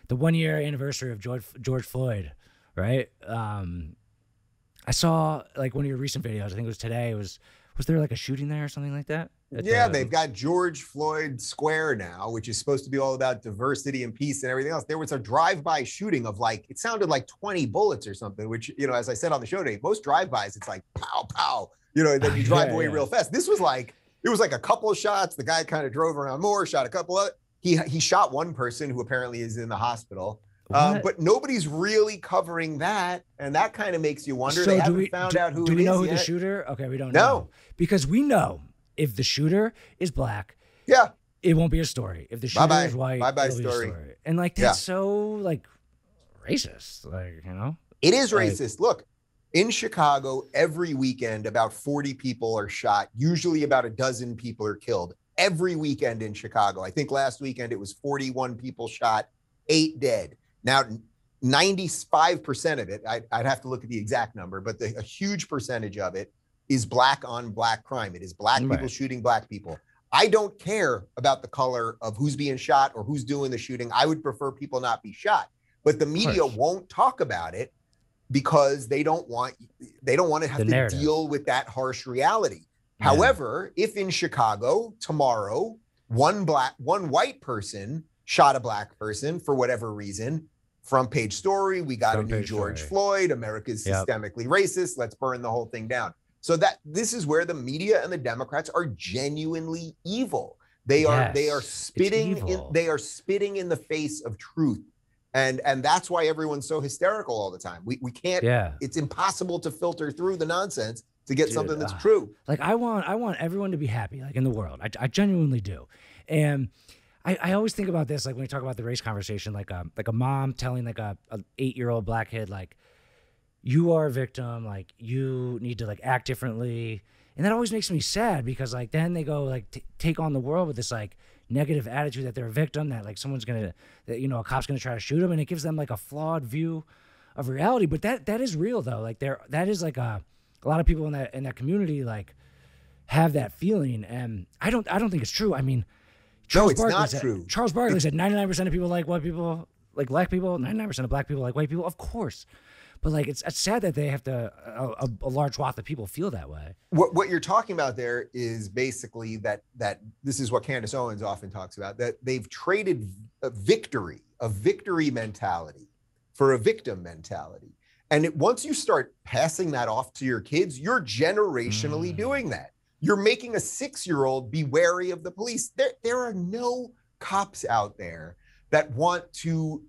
the 1 year anniversary of George Floyd, right? I saw like one of your recent videos. I think it was today. Was there like a shooting there or something like that? Yeah, they've got George Floyd Square now, which is supposed to be all about diversity and peace and everything else. There was a drive-by shooting of like, it sounded like 20 bullets or something, which, as I said on the show today, most drive-bys, it's like pow, pow, and then you drive away real fast. This was like, it was like a couple of shots. The guy kind of drove around more, shot a couple of, he shot one person who apparently is in the hospital. But nobody's really covering that, and that kind of makes you wonder. So they haven't found out who it is. Do we know who the shooter? Okay, we don't know. Because we know if the shooter is black, it won't be a story. If the shooter is white, it'll be a story. And like that's so like racist, like It is racist. Look, in Chicago, every weekend about 40 people are shot. Usually about a dozen people are killed every weekend in Chicago. I think last weekend it was 41 people shot, 8 dead. Now, 95% of it, I'd have to look at the exact number, but a huge percentage of it is black on black crime. It is black people shooting black people. I don't care about the color of who's being shot or who's doing the shooting. I would prefer people not be shot. But the media won't talk about it because they don't want to have to deal with that harsh reality. Yeah. However, if in Chicago tomorrow, one white person shot a black person for whatever reason, front page story, we got a new George Floyd, America's systemically racist, let's burn the whole thing down. So that this is where the media and the Democrats are genuinely evil. They are spitting in the face of truth. And that's why everyone's so hysterical all the time. We can't, it's impossible to filter through the nonsense to get something that's true. Like I want everyone to be happy, like in the world. I genuinely do. And I always think about this, like when we talk about the race conversation, like a mom telling like a 8-year-old black kid, like, you are a victim, like you need to like act differently. And that always makes me sad because like then they go like take on the world with this like negative attitude that they're a victim, that like someone's gonna, a cop's gonna try to shoot them, and it gives them like a flawed view of reality. But that is real though. Like that is like a lot of people in that community like have that feeling, and I don't think it's true. I mean, it's not true. Charles Barkley said 99% of people like white people, like black people, 99% of black people like white people. Of course. But like it's sad that they have to a large swath of people feel that way. What you're talking about there is basically that this is what Candace Owens often talks about, that they've traded a victory mentality for a victim mentality. And once you start passing that off to your kids, you're generationally doing that. You're making a 6-year-old be wary of the police. There are no cops out there that want to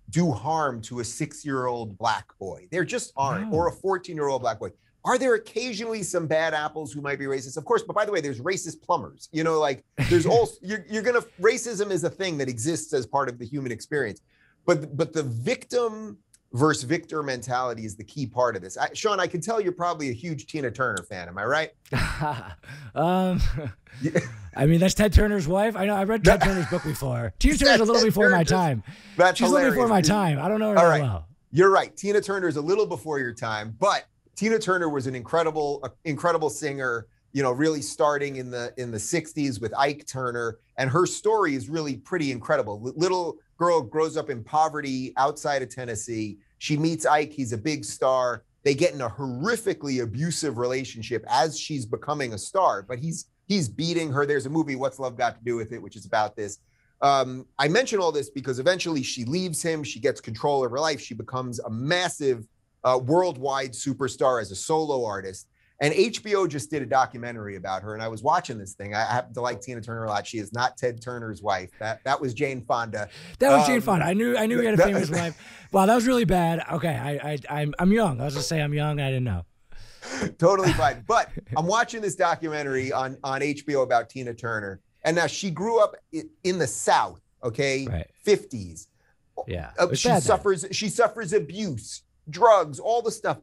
do harm to a 6-year-old black boy. There just aren't, or a 14-year-old black boy. Are there occasionally some bad apples who might be racist? Of course, but by the way, there's racist plumbers. Like there's also, racism is a thing that exists as part of the human experience. But the victim versus victor mentality is the key part of this. Sean, I can tell you're probably a huge Tina Turner fan. Am I right? I mean, that's Ted Turner's wife. I know. I read Ted Turner's book before. Tina Turner's a little before my time. She's a little before my time. I don't know her that well. You're right. Tina Turner is a little before your time, but Tina Turner was an incredible singer, really starting in the 60s with Ike Turner. And her story is really pretty incredible. Little girl grows up in poverty outside of Tennessee. She meets Ike. He's a big star. They get in a horrifically abusive relationship as she's becoming a star, but he's beating her. There's a movie, What's Love Got to Do with It, which is about this. I mention all this because eventually she leaves him. She gets control of her life. She becomes a massive worldwide superstar as a solo artist. And HBO just did a documentary about her. And I was watching this thing. I happen to like Tina Turner a lot. She is not Ted Turner's wife. That was Jane Fonda. That was Jane Fonda. I knew he had a famous wife. Wow, that was really bad. Okay, I'm young. I was just saying I'm young. I didn't know. Totally fine. But I'm watching this documentary on HBO about Tina Turner. And now she grew up in the South, okay? Right. 50s. Yeah. She suffers abuse, drugs, all the stuff.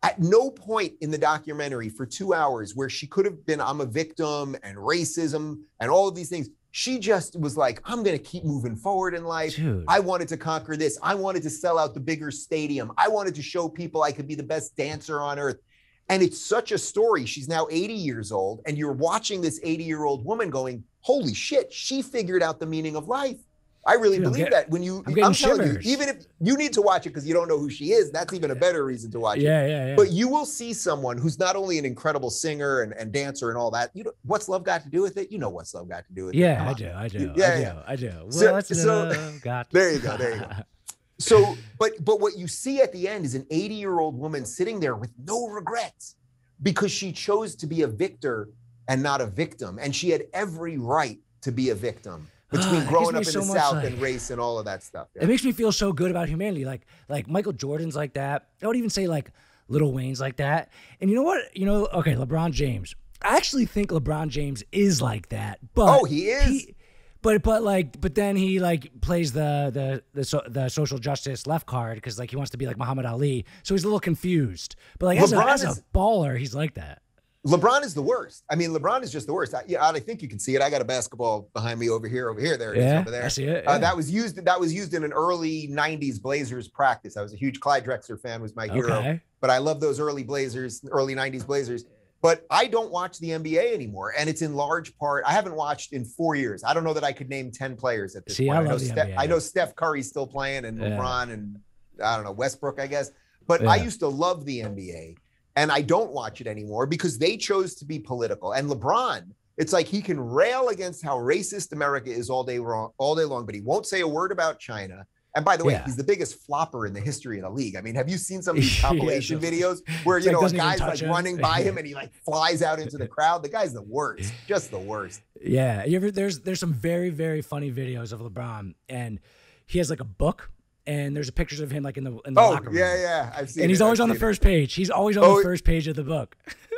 At no point in the documentary for 2 hours where she could have been, I'm a victim and racism and all of these things, she just was like, I'm going to keep moving forward in life. Dude. I wanted to conquer this. I wanted to sell out the bigger stadium. I wanted to show people I could be the best dancer on earth. And it's such a story. She's now 80 years old, and you're watching this 80-year-old woman going, holy shit, she figured out the meaning of life. I really believe that when I'm telling you, shivers. even if you need to watch it because you don't know who she is, that's even a better reason to watch it. Yeah. But you will see someone who's not only an incredible singer and dancer and all that. You know, what's love got to do with it? You know what's love got to do with it? I do. I do. Well, love got to. There you go. So, but what you see at the end is an 80-year-old woman sitting there with no regrets because she chose to be a victor and not a victim. And she had every right to be a victim between growing up in the South and race and all of that stuff. Yeah. It makes me feel so good about humanity. Like Michael Jordan's like that. I would even say like Lil Wayne's like that. And you know what? Okay, LeBron James. I actually think LeBron James is like that. But he is. But then he like plays the social justice left card because like he wants to be like Muhammad Ali. So he's a little confused. But like as a baller, he's like that. LeBron is the worst. I mean, LeBron is just the worst. I think you can see it. I got a basketball behind me over here. There it is over there. I see it. Yeah. That was used in an early 90s Blazers practice. I was a huge Clyde Drexler fan, was my hero. But I love those early 90s Blazers. But I don't watch the NBA anymore. And it's in large part, I haven't watched in 4 years. I don't know that I could name 10 players at this point. I know Steph Curry's still playing and LeBron and I don't know, Westbrook, I guess. But I used to love the NBA. And I don't watch it anymore because they chose to be political. And LeBron, it's like he can rail against how racist America is all day long, but he won't say a word about China. And by the way, he's the biggest flopper in the history of the league. I mean, have you seen some of these compilation videos where, a guy's like running by him and he like flies out into the crowd? The guy's the worst, just the worst. Yeah. There's some very, very funny videos of LeBron and he has like a book. And there's pictures of him like in the locker room. Yeah. I've seen it. And he's always on the first page. He's always on the first page of the book.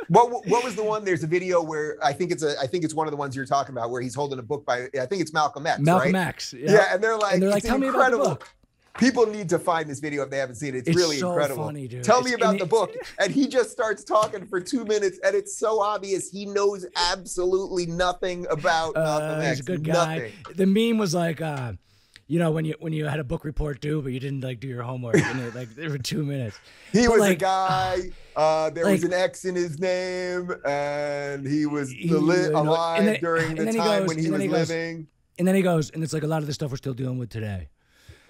What was the one? There's a video where I think it's one of the ones you're talking about where he's holding a book by I think it's Malcolm X. Malcolm right? X. Yeah, and they're like tell me incredible. about the book. People need to find this video if they haven't seen it. It's really so incredible. Funny, dude. Tell me about the book. And he just starts talking for 2 minutes, and it's so obvious he knows absolutely nothing about Malcolm X. He's a good guy. Nothing. The meme was like, when you had a book report due, but you didn't like do your homework, and it, like there were 2 minutes. He was a guy. There was an X in his name, and he was alive during the time when he was living. And then he goes, and it's like a lot of the stuff we're still dealing with today.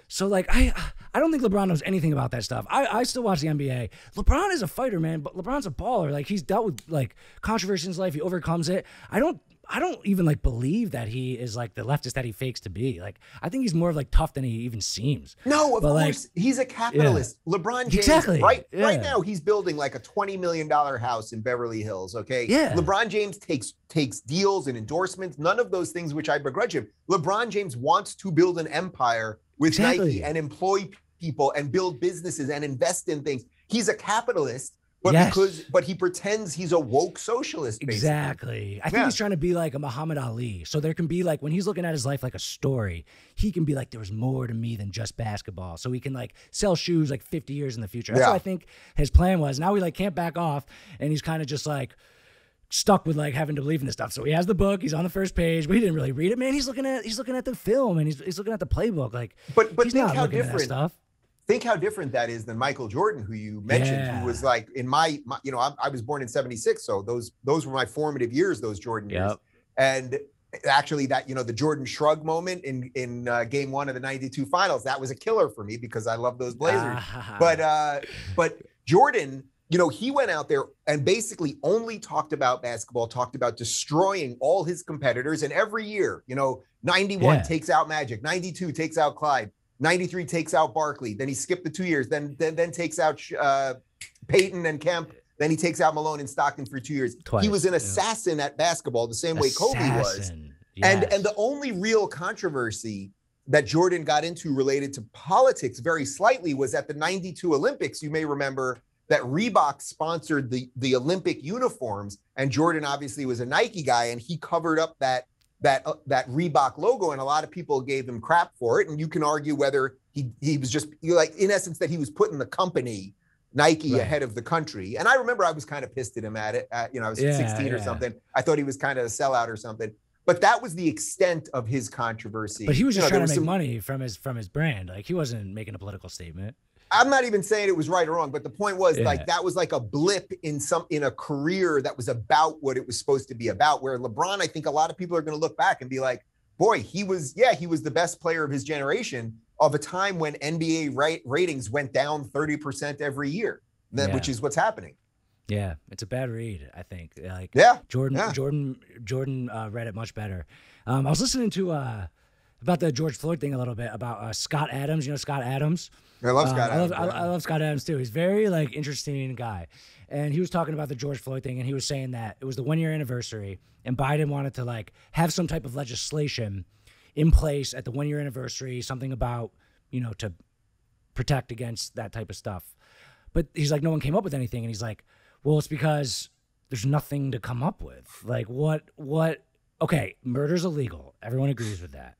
So like I don't think LeBron knows anything about that stuff. I still watch the NBA. LeBron is a fighter, man, but LeBron's a baller. Like he's dealt with like controversy in his life. He overcomes it. I don't even like believe that he is like the leftist that he fakes to be. Like I think he's more of like tough than he even seems. No, of course he's a capitalist. Yeah. LeBron James, right now he's building like a $20 million house in Beverly Hills. Okay. Yeah. LeBron James takes deals and endorsements. None of those things which I begrudge him. LeBron James wants to build an empire with Nike and employ people and build businesses and invest in things. He's a capitalist. But he pretends he's a woke socialist. Basically. Exactly. I think he's trying to be like a Muhammad Ali. So there can be like, when he's looking at his life like a story, he can be like, there was more to me than just basketball. So he can like sell shoes like 50 years in the future. That's what I think his plan was. Now he like can't back off, and he's kind of just like stuck with like having to believe in this stuff. So he has the book, he's on the first page, but he didn't really read it. Man, he's looking at the film, and he's looking at the playbook. Like, but he's not looking at that stuff. Think how different that is than Michael Jordan, who you mentioned, who was like in my I was born in '76, so those were my formative years, those Jordan years. And actually, that the Jordan shrug moment in Game 1 of the '92 Finals, that was a killer for me because I love those Blazers. But Jordan, he went out there and basically only talked about basketball, talked about destroying all his competitors, and every year, 91 takes out Magic, 92 takes out Clyde. 93 takes out Barkley. Then he skipped the 2 years. Then takes out Peyton and Kemp. Then he takes out Malone and Stockton for 2 years. Twice, he was an assassin at basketball, the same way Kobe was. Yes. And the only real controversy that Jordan got into related to politics very slightly was at the '92 Olympics. You may remember that Reebok sponsored the Olympic uniforms, and Jordan obviously was a Nike guy, and he covered up that Reebok logo, and a lot of people gave him crap for it. And you can argue whether he was just like, in essence, that he was putting the company Nike ahead of the country. And I remember I was kind of pissed at him at it. I was 16 or something. I thought he was kind of a sellout or something. But that was the extent of his controversy. But he was just trying to make money from his brand. Like he wasn't making a political statement. I'm not even saying it was right or wrong, but the point was like that was like a blip in a career that was about what it was supposed to be about. Where LeBron, I think a lot of people are going to look back and be like, boy, he was the best player of his generation of a time when NBA ratings went down 30% every year, which is what's happening. Yeah, it's a bad read, I think. Like, Jordan read it much better. I was listening to about the George Floyd thing a little bit, about Scott Adams. You know Scott Adams? I love Scott Adams. I love Scott Adams too. He's very like interesting guy. And he was talking about the George Floyd thing, and he was saying that it was the 1 year anniversary, and Biden wanted to like have some type of legislation in place at the 1 year anniversary, something about, you know, to protect against that type of stuff. But he's like, no one came up with anything. And he's like, well, it's because there's nothing to come up with. Like, okay, murder's illegal. Everyone agrees with that.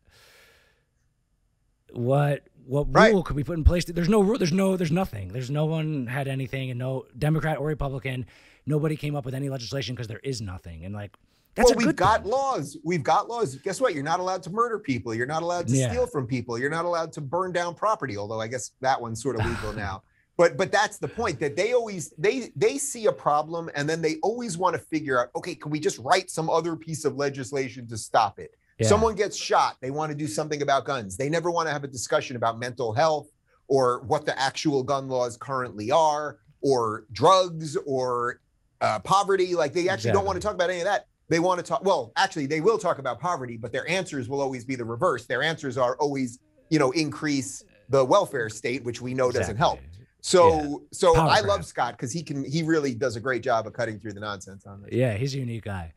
What rule could we put in place? There's no rule. There's nothing. There's no one had anything, and no Democrat or Republican, nobody came up with any legislation because there is nothing. And like, that's we've got laws. We've got laws. Guess what? You're not allowed to murder people. You're not allowed to steal from people. You're not allowed to burn down property. Although I guess that one's sort of legal now. But that's the point, that they see a problem, and then they always want to figure out, okay, can we just write some other piece of legislation to stop it? Yeah. Someone gets shot, they want to do something about guns. They never want to have a discussion about mental health or what the actual gun laws currently are, or drugs, or poverty. Like, they actually don't want to talk about any of that. They want to talk, well, actually they will talk about poverty, but their answers will always be the reverse. Their answers are always, you know, increase the welfare state, which we know doesn't help. So I love Scott because he really does a great job of cutting through the nonsense on this. Yeah, he's a unique guy.